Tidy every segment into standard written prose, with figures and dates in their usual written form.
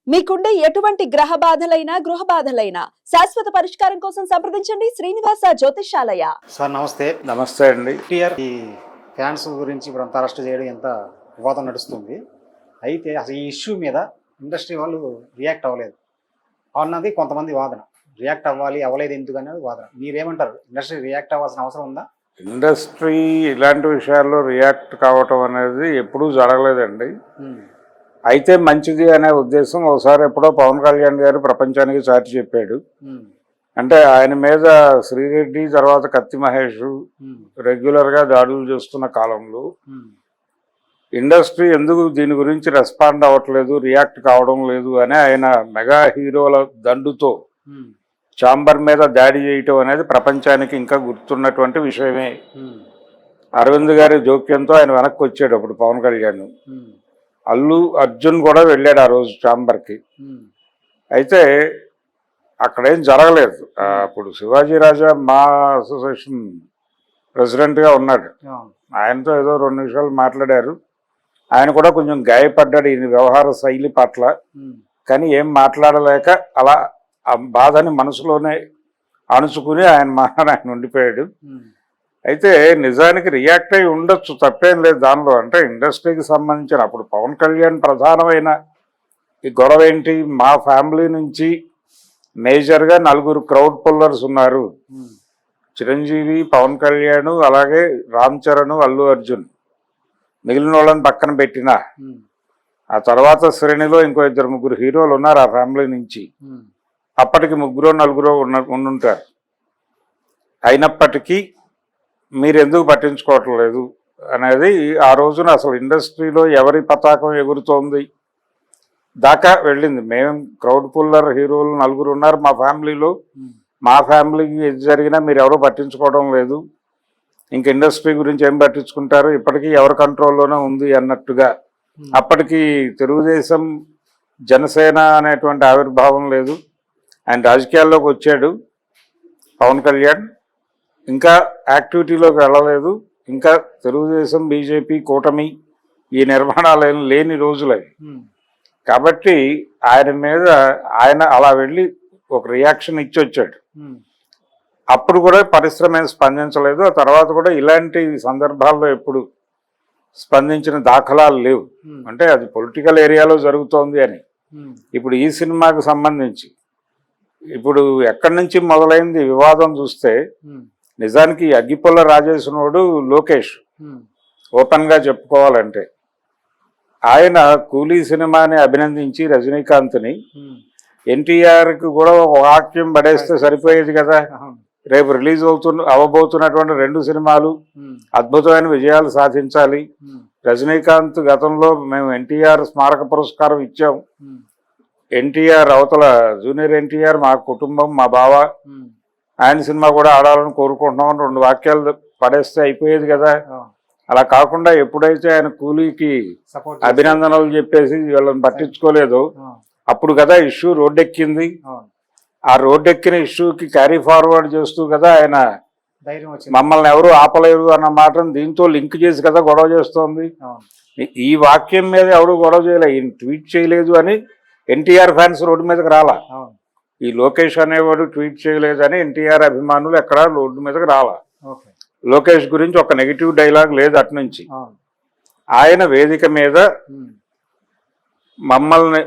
మీకుండే ఎటువంటి గ్రహ బాధలైనా గృహ బాధలైనా శాశ్వత పరిష్కారం కోసం సంప్రదించండి శ్రీనివాస జ్యోతిష్యాలయ. సార్ నమస్తే. నమస్తే అండి. ఈ ఫ్యాన్స్ గురించి ఇప్పుడు అంతా అరెస్ట్ చేయడం ఎంత వివాదం నడుస్తుంది. అయితే అసలు ఈ ఇష్యూ మీద ఇండస్ట్రీ వాళ్ళు రియాక్ట్ అవ్వలేదు అన్నది కొంతమంది వాదన. రియాక్ట్ అవ్వాలి అవ్వలేదు ఎందుకు అనేది వాదన. మీరేమంటారు? ఇండస్ట్రీ రియాక్ట్ అవ్వాల్సిన అవసరం ఉందా? ఇండస్ట్రీ ఇలాంటి విషయాల్లో రియాక్ట్ కావటం అనేది ఎప్పుడూ జరగలేదండి. అయితే మంచిది అనే ఉద్దేశం ఒకసారి ఎప్పుడో పవన్ కళ్యాణ్ గారు ప్రపంచానికి చాటి చెప్పాడు. అంటే ఆయన మీద శ్రీరెడ్డి తర్వాత కత్తి మహేష్ రెగ్యులర్గా దాడులు చేస్తున్న కాలంలో ఇండస్ట్రీ ఎందుకు దీని గురించి రెస్పాండ్ అవ్వట్లేదు, రియాక్ట్ కావడం లేదు అని ఆయన మెగా హీరోల దండుతో చాంబర్ మీద దాడి చేయటం అనేది ప్రపంచానికి ఇంకా గుర్తున్నటువంటి విషయమే. అరవింద్ గారి జోక్యంతో ఆయన వెనక్కి వచ్చాడు అప్పుడు పవన్ కళ్యాణ్. అల్లు అర్జున్ కూడా వెళ్ళాడు ఆ రోజు చాంబర్కి. అయితే అక్కడేం జరగలేదు. అప్పుడు శివాజీ రాజా మా అసోసియేషన్ ప్రెసిడెంట్గా ఉన్నాడు. ఆయనతో ఏదో 2 నిమిషాలు మాట్లాడారు. ఆయన కూడా కొంచెం గాయపడ్డాడు ఈయన వ్యవహార శైలి పట్ల. కానీ ఏం మాట్లాడలేక అలా ఆ బాధని మనసులోనే అణుచుకుని ఆయన ఉండిపోయాడు. అయితే నిజానికి రియాక్ట్ అయి ఉండొచ్చు, తప్పేం లేదు దానిలో. అంటే ఇండస్ట్రీకి సంబంధించిన అప్పుడు పవన్ కళ్యాణ్ ప్రధానమైన ఈ గొడవ ఏంటి, మా ఫ్యామిలీ నుంచి మేజర్గా 4 క్రౌడ్ పుల్లర్స్ ఉన్నారు. చిరంజీవి, పవన్ కళ్యాణ్, అలాగే రామ్ చరణ్, అల్లు అర్జున్. మిగిలిన వాళ్ళని పక్కన పెట్టిన ఆ తర్వాత శ్రేణిలో ఇంకో 2-3 హీరోలు ఉన్నారు ఆ ఫ్యామిలీ నుంచి. అప్పటికి 3-4 ఉండుంటారు. అయినప్పటికీ మీరు ఎందుకు పట్టించుకోవట్లేదు అనేది ఆ రోజున అసలు ఇండస్ట్రీలో ఎవరి పతాకం ఎగురుతోంది దాకా వెళ్ళింది. మేము క్రౌడ్ పుల్లర్ హీరోలు 4 ఉన్నారు మా ఫ్యామిలీలో, మా ఫ్యామిలీకి ఏది జరిగినా మీరు ఎవరో పట్టించుకోవడం లేదు, ఇంక ఇండస్ట్రీ గురించి ఏం పట్టించుకుంటారు, ఇప్పటికీ ఎవరి కంట్రోల్లోనే ఉంది అన్నట్టుగా. అప్పటికి తెలుగుదేశం జనసేన అనేటువంటి ఆవిర్భావం లేదు. ఆయన రాజకీయాల్లోకి వచ్చాడు పవన్ కళ్యాణ్, ఇంకా యాక్టివిటీలోకి వెళ్ళలేదు. ఇంకా తెలుగుదేశం బీజేపీ కూటమి ఈ నిర్మాణాలు లేని రోజులవి. కాబట్టి ఆయన మీద ఆయన అలా వెళ్ళి ఒక రియాక్షన్ ఇచ్చి వచ్చాడు. అప్పుడు కూడా పరిశ్రమ స్పందించలేదు. ఆ తర్వాత కూడా ఇలాంటి సందర్భాల్లో ఎప్పుడు స్పందించిన దాఖలాలు లేవు. అంటే అది పొలిటికల్ ఏరియాలో జరుగుతోంది అని. ఇప్పుడు ఈ సినిమాకు సంబంధించి ఇప్పుడు ఎక్కడి నుంచి మొదలైంది వివాదం చూస్తే, నిజానికి అగ్గిపుల్ల రాజేశ్వరుడు లోకేష్ ఓపెన్గా చెప్పుకోవాలంటే ఆయన కూలీ సినిమాని అభినందించి రజనీకాంత్ని, ఎన్టీఆర్కి కూడా ఒక వాక్యం పడేస్తే సరిపోయేది కదా. రేపు రిలీజ్ అవ్వబోతున్నటువంటి 2 సినిమాలు అద్భుతమైన విజయాలు సాధించాలి. రజనీకాంత్ గతంలో మేము ఎన్టీఆర్ స్మారక పురస్కారం ఇచ్చాం, ఎన్టీఆర్ అవతల జూనియర్ ఎన్టీఆర్ మా కుటుంబం మా బావ, ఆయన సినిమా కూడా ఆడాలని కోరుకుంటున్నాం అని 2 వాక్యాలు పడేస్తే అయిపోయేది కదా. అలా కాకుండా ఎప్పుడైతే ఆయన కూలీకి అభినందనలు చెప్పేసి వీళ్ళని పట్టించుకోలేదో అప్పుడు కదా ఇష్యూ రోడ్డెక్కింది. ఆ రోడ్డెక్కిన ఇష్యూకి క్యారీ ఫార్వర్డ్ చేస్తూ కదా ఆయన మమ్మల్ని ఎవరు ఆపలేరు అన్న మాటను దీంతో లింక్ చేసి కదా గొడవ చేస్తోంది. ఈ వాక్యం మీద ఎవరు గొడవ చేయలే, ఈయన ట్వీట్ చేయలేదు అని ఎన్టీఆర్ ఫ్యాన్స్ రోడ్డు మీదకి రాలా. ఈ లోకేష్ అనేవాడు ట్వీట్ చేయలేదని ఎన్టీఆర్ అభిమానులు ఎక్కడా రోడ్డు మీదకి రాలా. లోకేష్ గురించి ఒక నెగిటివ్ డైలాగ్ లేదు అటు నుంచి. ఆయన వేదిక మీద మనల్ని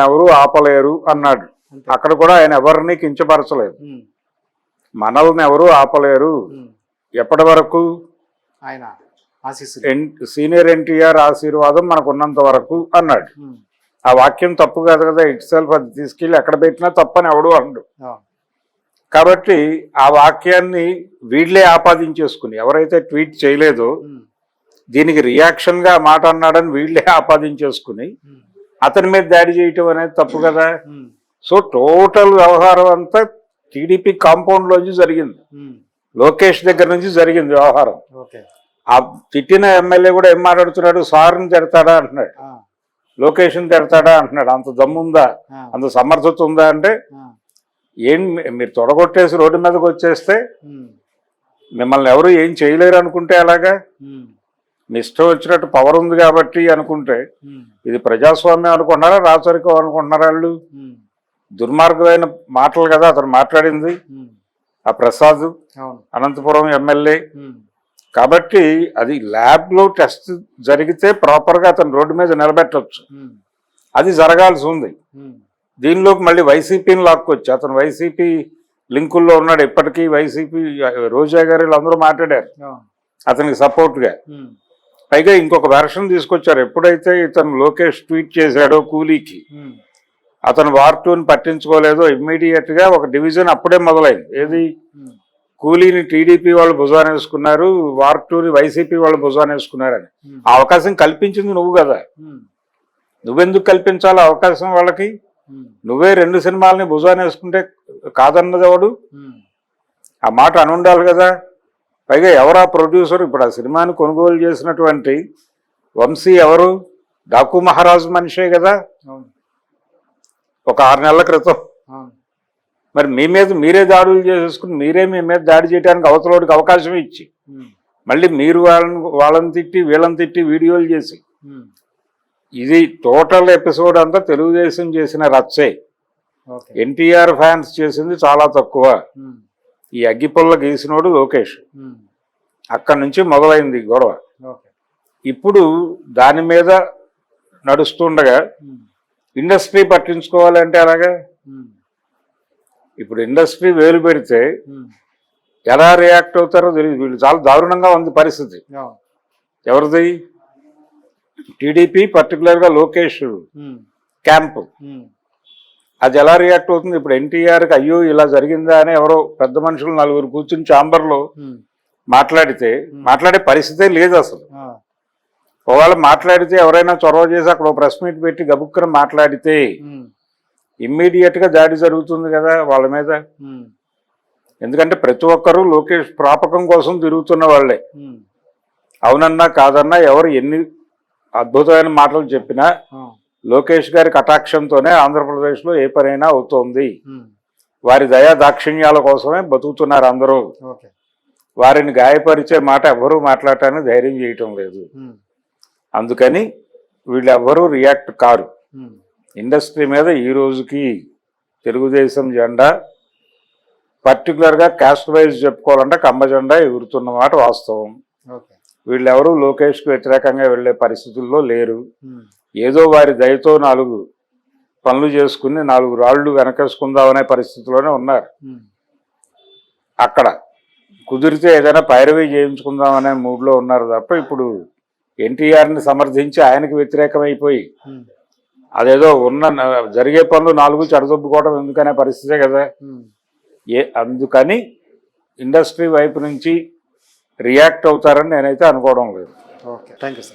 ఎవరు ఆపలేరు అన్నాడు. అక్కడ కూడా ఆయన ఎవరిని కించపరచలేదు. మనల్ని ఎవరు ఆపలేరు, ఎప్పటి వరకు సీనియర్ ఎన్టీఆర్ ఆశీర్వాదం మనకు ఉన్నంత వరకు అన్నాడు. ఆ వాక్యం తప్పు కాదు కదా ఇట్ సెల్ఫ్. అది తీసుకెళ్ళి ఎక్కడ పెట్టినా తప్పని ఎవడు అనడు. కాబట్టి ఆ వాక్యాన్ని వీళ్ళే ఆపాదించేసుకుని, ఎవరైతే ట్వీట్ చేయలేదో దీనికి రియాక్షన్గా మాట అన్నాడని వీళ్ళే ఆపాదించేసుకుని అతని మీద దాడి చేయటం అనేది తప్పు కదా. సో టోటల్ వ్యవహారం అంతా టీడీపీ కాంపౌండ్లోంచి జరిగింది, లోకేష్ దగ్గర నుంచి జరిగింది వ్యవహారం. ఆ తిట్టిన ఎమ్మెల్యే కూడా ఏం మాట్లాడుతున్నాడు, సార్ని తిడతాడా అంటున్నాడు, లోకేష్ని తిడతాడా అంటున్నాడు. అంత దమ్ముందా, అంత సమర్థత ఉందా అంటే ఏం మీరు తొడగొట్టేసి రోడ్డు మీదకి వచ్చేస్తే మిమ్మల్ని ఎవరు ఏం చేయలేరు అనుకుంటే అలాగా. మీ ఇష్టం వచ్చినట్టు పవర్ ఉంది కాబట్టి అనుకుంటే ఇది ప్రజాస్వామ్యం అనుకుంటున్నారా రాచరికం అనుకుంటున్నారా వాళ్ళు? దుర్మార్గమైన మాటలు కదా అతను మాట్లాడింది, ఆ ప్రసాద్ అనంతపురం ఎమ్మెల్యే. కాబట్టి అది ల్యాబ్లో టెస్ట్ జరిగితే ప్రాపర్గా అతను రోడ్డు మీద నిలబెట్టవచ్చు, అది జరగాల్సి ఉంది. దీనిలోకి మళ్ళీ వైసీపీని లాక్కొచ్చి అతను వైసీపీ లింకుల్లో ఉన్నాడు ఇప్పటికీ. వైసీపీ రోజా గారు వీళ్ళందరూ మాట్లాడారు అతనికి సపోర్ట్గా. పైగా ఇంకొక వెర్షన్ తీసుకొచ్చారు. ఎప్పుడైతే ఇతను లోకేష్ ట్వీట్ చేశాడో కూలీకి అతను వార్ 2ని పట్టించుకోలేదో ఇమ్మీడియట్గా ఒక డివిజన్ అప్పుడే మొదలైంది. ఏది? కూలీని టీడీపీ వాళ్ళు భుజాన వేసుకున్నారు, వార్ 2ని వైసీపీ వాళ్ళు భుజాన వేసుకున్నారని. ఆ అవకాశం కల్పించింది నువ్వు కదా, నువ్వెందుకు కల్పించాలి అవకాశం వాళ్ళకి? నువ్వే 2 సినిమాలని భుజాన వేసుకుంటే కాదన్నది ఎవడు? ఆ మాట అనుండాలి కదా. పైగా ఎవరా ప్రొడ్యూసర్? ఇప్పుడు ఆ సినిమాని కొనుగోలు చేసినటువంటి వంశీ ఎవరు? డాకు మహారాజు మనిషే కదా, ఒక 6 నెలల క్రితం. మరి మీ మీద మీరే దాడులు చేసేసుకుని మీరే మీ మీద దాడి చేయడానికి అవతలోడికి అవకాశం ఇచ్చి మళ్ళీ మీరు వాళ్ళని తిట్టి వీళ్ళని తిట్టి వీడియోలు చేసి, ఇది టోటల్ ఎపిసోడ్ అంతా తెలుగుదేశం చేసిన రచ్చే. ఎన్టీఆర్ ఫ్యాన్స్ చేసింది చాలా తక్కువ. ఈ అగ్గిపుల్ల గీసినోడు లోకేష్. అక్కడి నుంచి మొదలైంది గొడవ. ఇప్పుడు దాని మీద నడుస్తుండగా ఇండస్ట్రీ పట్టించుకోవాలంటే అలాగా. ఇప్పుడు ఇండస్ట్రీ వేలు పెడితే ఎలా రియాక్ట్ అవుతారో తెలియదు. వీళ్ళు చాలా దారుణంగా ఉంది పరిస్థితి. ఎవరిది? టీడీపీ, పర్టికులర్గా లోకేష్ క్యాంపు. అది ఎలా రియాక్ట్ అవుతుంది? ఇప్పుడు ఎన్టీఆర్కి అయ్యో ఇలా జరిగిందా అని ఎవరో పెద్ద మనుషులు 4 కూర్చుని ఛాంబర్లో మాట్లాడే పరిస్థితే లేదు అసలు. ఒకవేళ మాట్లాడితే ఎవరైనా చొరవ చేసి అక్కడ ప్రెస్ మీట్ పెట్టి గబుక్కున మాట్లాడితే ఇమ్మీడియట్గా దాడి జరుగుతుంది కదా వాళ్ళ మీద. ఎందుకంటే ప్రతి ఒక్కరూ లోకేష్ ప్రాపకం కోసం తిరుగుతున్న వాళ్ళే. అవునన్నా కాదన్నా ఎవరు ఎన్ని అద్భుతమైన మాటలు చెప్పినా లోకేష్ గారి కటాక్షంతోనే ఆంధ్రప్రదేశ్లో ఏ పనైనా అవుతోంది. వారి దయా దాక్షిణ్యాల కోసమే బతుకుతున్నారు అందరూ. వారిని గాయపరిచే మాట ఎవరూ మాట్లాడటానికి ధైర్యం చేయటం లేదు. అందుకని వీళ్ళెవ్వరూ రియాక్ట్ కారు. ఇండస్ట్రీ మీద ఈ రోజుకి తెలుగుదేశం జెండా, పర్టికులర్గా క్యాస్ట్ వైజ్ చెప్పుకోవాలంటే కమ్మ జెండా ఎగురుతున్న మాట వాస్తవం. వీళ్ళెవరూ లోకేష్కి వ్యతిరేకంగా వెళ్ళే పరిస్థితుల్లో లేరు. ఏదో వారి దయతో 4 పనులు చేసుకుని 4 రాళ్లు వెనకేసుకుందామనే పరిస్థితిలోనే ఉన్నారు. అక్కడ కుదిరితే ఏదైనా పైరవీ చేయించుకుందామనే మూడ్లో ఉన్నారు తప్ప ఇప్పుడు ఎన్టీఆర్ని సమర్థించి ఆయనకి వ్యతిరేకమైపోయి అదేదో జరిగే పనులు 4 చెడదొబ్బుకోవడం ఎందుకనే పరిస్థితే కదా. అందుకని ఇండస్ట్రీ వైపు నుంచి రియాక్ట్ అవుతారని నేనైతే అనుకోవడం లేదు. Okay, thank you sir.